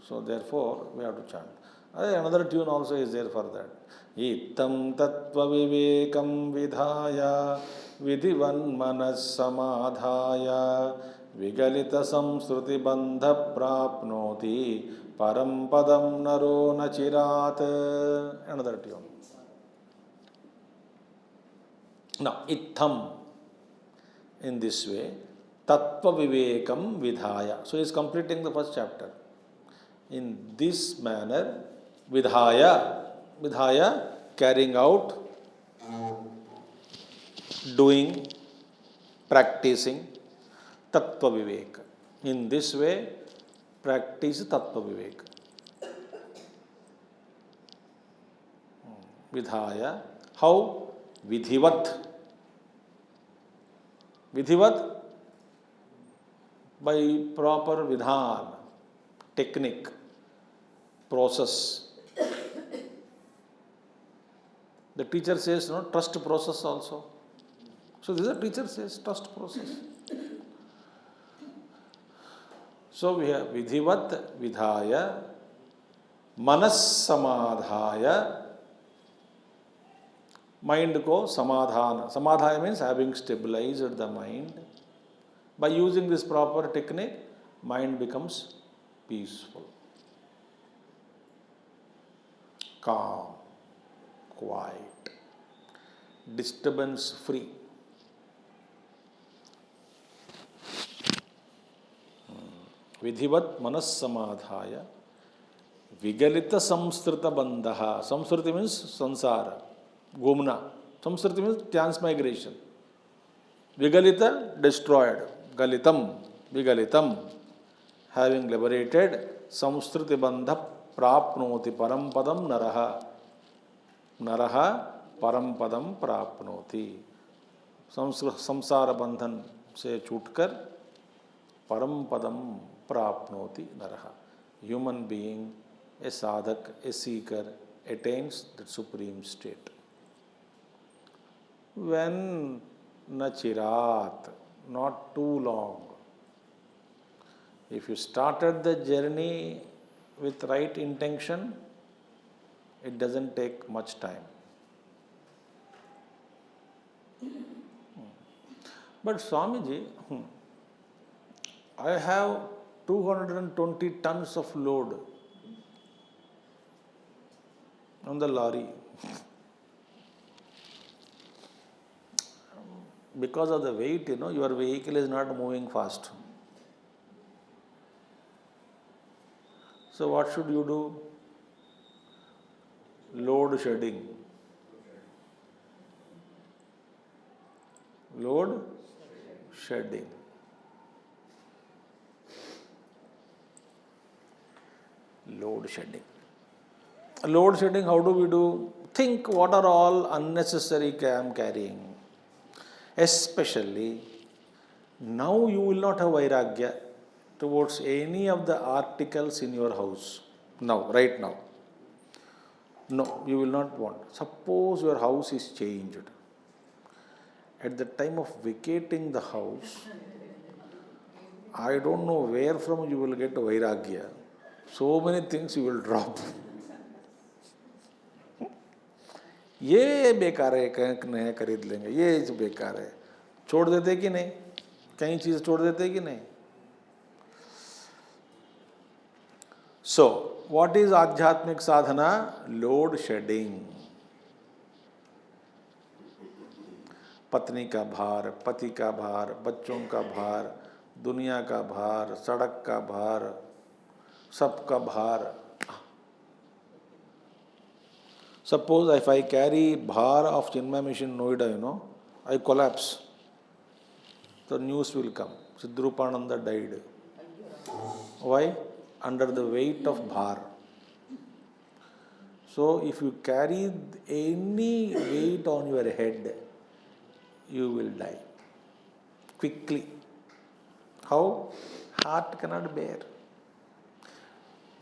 So therefore we have to chant. Another tune also is there for that. Ittam tattva vivekam vidhaya vidhivan manas samadhaya vigalita samsruti bandha prapnoti param padam naro nachirat. Another tune. Now, ittham, in this way, tattva vivekam vidhaya. So he is completing the first chapter. In this manner, vidhaya, carrying out, doing, practicing, tattva vivek. In this way, practice tattva vivek. Vidhaya, how? Vidhivat. Vidhivat, by proper vidhan, technique, process. The teacher says, no, trust process also. So this is a teacher says, trust process. So we have vidhivat, vidhaya, manas samadhaya, mind ko samadhana. Samadhana means having stabilized the mind. By using this proper technique, mind becomes peaceful, calm, quiet, disturbance free. Vidhivat manas samadhaya vigalita samsrita bandha. Samsriti means sansara, gumna. Samsriti means transmigration. Vigalita, destroyed. Galitam, vigalitam, having liberated. Samsriti bandha prapnoti param padam naraha. Naraha param padam prapnoti. Samsara bandhan se छूटकर param padam prapnoti naraha. Human being, a sadhak, a seeker, attains that supreme state. When nachirat, not too long. If you started the journey with right intention, it doesn't take much time. But Swamiji, I have 220 tons of load on the lorry. Because of the weight, your vehicle is not moving fast. So what should you do? Load shedding. Load shedding. Load shedding. Load shedding, how do we do? Think what are all unnecessary I am carrying. Especially, now you will not have vairagya towards any of the articles in your house. Now, right now. No, you will not want. Suppose your house is changed. At the time of vacating the house, I don't know where from you will get vairagya. So many things you will drop. ये बेकार है, कहीं नया खरीद लेंगे, ये बेकार है. छोड़ देते कि नहीं? कहीं चीज छोड़ देते कि नहीं? So, what is आध्यात्मिक साधना? Load shedding. पत्नी का भार, पति का भार, बच्चों का भार, दुनिया का भार, सड़क का भार, सबका भार. Suppose if I carry bhar of Chinmay Mission Noida, I collapse. The news will come. Siddharupananda died. Why? Under the weight of bhar. So if you carry any weight on your head, you will die. Quickly. How? Heart cannot bear.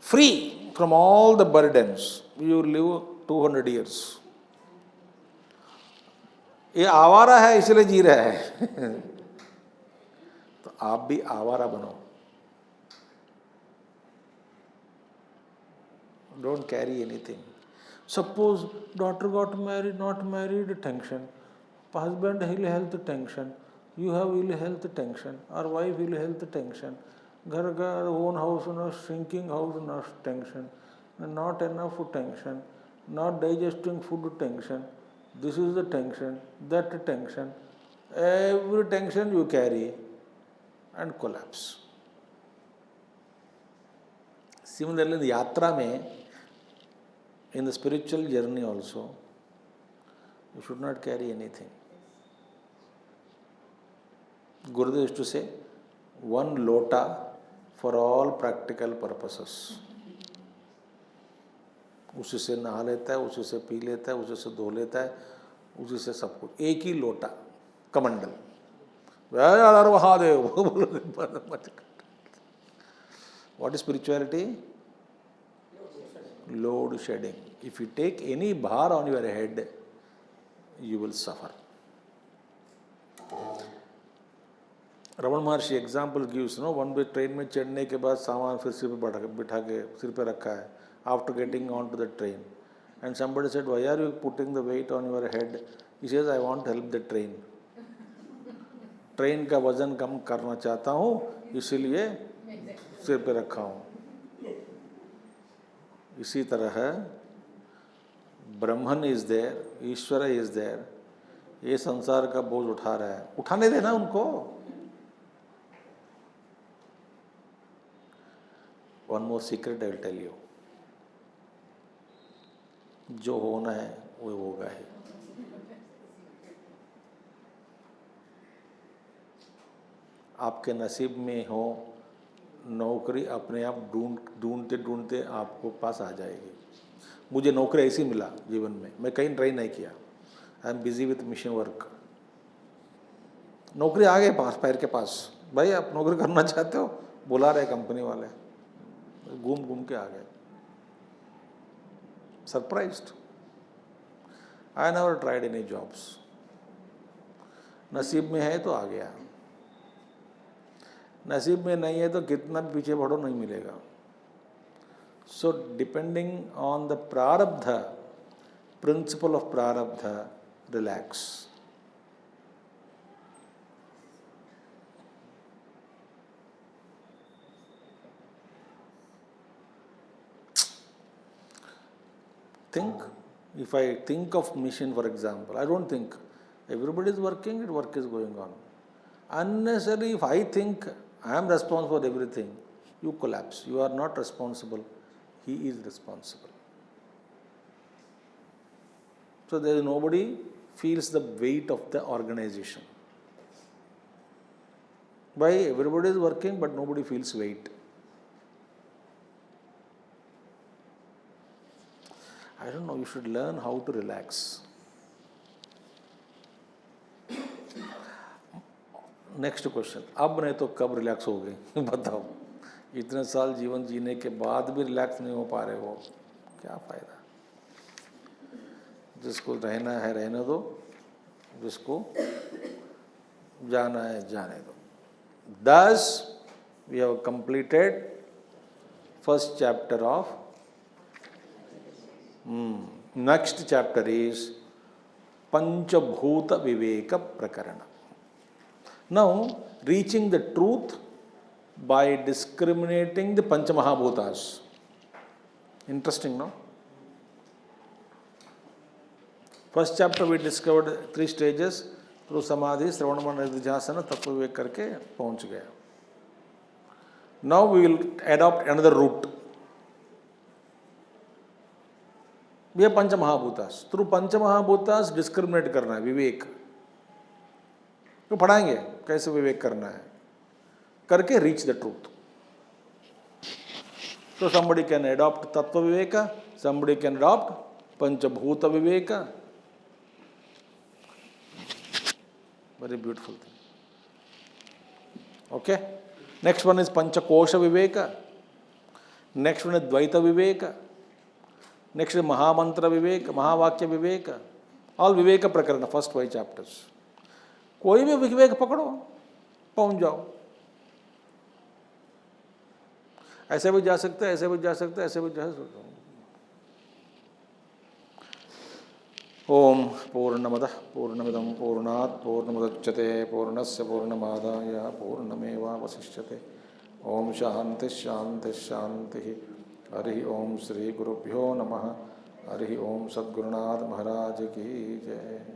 Free from all the burdens. You live 200 years. ये आवारा है इसलिए जी रहा है तो आप भी आवारा बनो. Don't carry anything. Suppose daughter got married, not married, tension. Husband ill health, tension. You have ill health, tension. Or wife ill health, tension. Ghar own house, no shrinking house, no tension. Not enough tension. Not digesting food, tension. This is the tension, that tension. Every tension you carry and collapse. Similarly, in the yatra mein, in the spiritual journey also, you should not carry anything. Gurudev used to say, one lota for all practical purposes. उसी से नहा लेता है, उसी से P लेता है, उसी से धो लेता है, उसी से सब कुछ. एक ही लोटा, कमंडल. Mahadev. What is spirituality? Load shedding. If you take any bar on your head, you will suffer. Raman Maharshi example gives, no, one way train में चढ़ने के बाद सामान फिर सिर पे बिठा के सिर पे रखा है after getting onto the train, and somebody said, why are you putting the weight on your head? He says, I want to help the train. Train का वजन कम करना चाहता हूँ, इसीलिए सिर पे रखा हूँ. इसी तरह Brahman is there, Ishwar is there. ये संसार का बोझ उठा रहा है, उठाने देना उनको. One more secret I will tell you. जो होना है वो होगा ही. आपके नसीब में हो नौकरी, अपने आप ढूंढते ढूंढते आपको पास आ जाएगी. मुझे नौकरी ऐसी मिला जीवन में, मैं कहीं ट्राई नहीं किया. I am busy with mission work. नौकरी आ गए पास, पैर के पास. भाई आप नौकरी करना चाहते हो, बुला रहे कंपनी वाले. घूम घूम के आ गए. Surprised. I never tried any jobs. नसीब में है तो आ गया, नसीब में नहीं है तो कितना भी पीछे बढ़ो नहीं मिलेगा. सो डिपेंडिंग ऑन द प्रारब्ध, प्रिंसिपल ऑफ प्रारब्ध, relax. Think, if I think of mission, for example, I don't think everybody is working, work is going on. Unnecessarily, if I think I am responsible for everything, you collapse. You are not responsible. He is responsible. So there is nobody feels the weight of the organization. Why? Everybody is working, but nobody feels weight. I don't know, you should learn how to relax. Next question. अब नहीं तो कब relax हो गए बताओ. इतने साल जीवन जीने के बाद भी रिलैक्स नहीं हो पा रहे हो, क्या फायदा. जिसको रहना है रहने दो, जिसको जाना है जाने दो. Thus we have completed first chapter of next chapter is Panchabhuta Viveka Prakarana. Now, reaching the truth by discriminating the Panchamahabhutas. Interesting, no? First chapter we discovered 3 stages. Through Samadhi, Sravana Manana Nidhyasana, Tattva Vivek करके पहुंच गया. Now we will adopt another route. ये पंचमहाभूतास. Through पंचमहाभूतास discriminate करना है, विवेक. तो पढ़ाएंगे कैसे विवेक करना है करके reach the truth. So somebody can adopt Tattva Viveka, somebody can adopt Panchabhuta Viveka. Very beautiful thing. Okay. Next one is Panchakosha Viveka. Next one is Dvaita Viveka. Next is Mahamantra Viveka, Mahavakya Viveka. All viveka prakarana, first 5 chapters. कोई भी विवेक पकड़ो, पहुंच जाओ। ऐसे भी जा सकते हैं, ऐसे भी जा सकते हैं, ऐसे भी जा सकते हैं। ओम पूर्णमदः पूर्णमिदं पूर्णात् पूर्णमुदच्यते पूर्णस्य पूर्णमादाय पूर्णमेवावशिष्यते। ओम शांति शांति शांति। हरि ओम श्री गुरुभ्यो नमः। हरि ओम सद्गुरुनाथ महाराज की जय।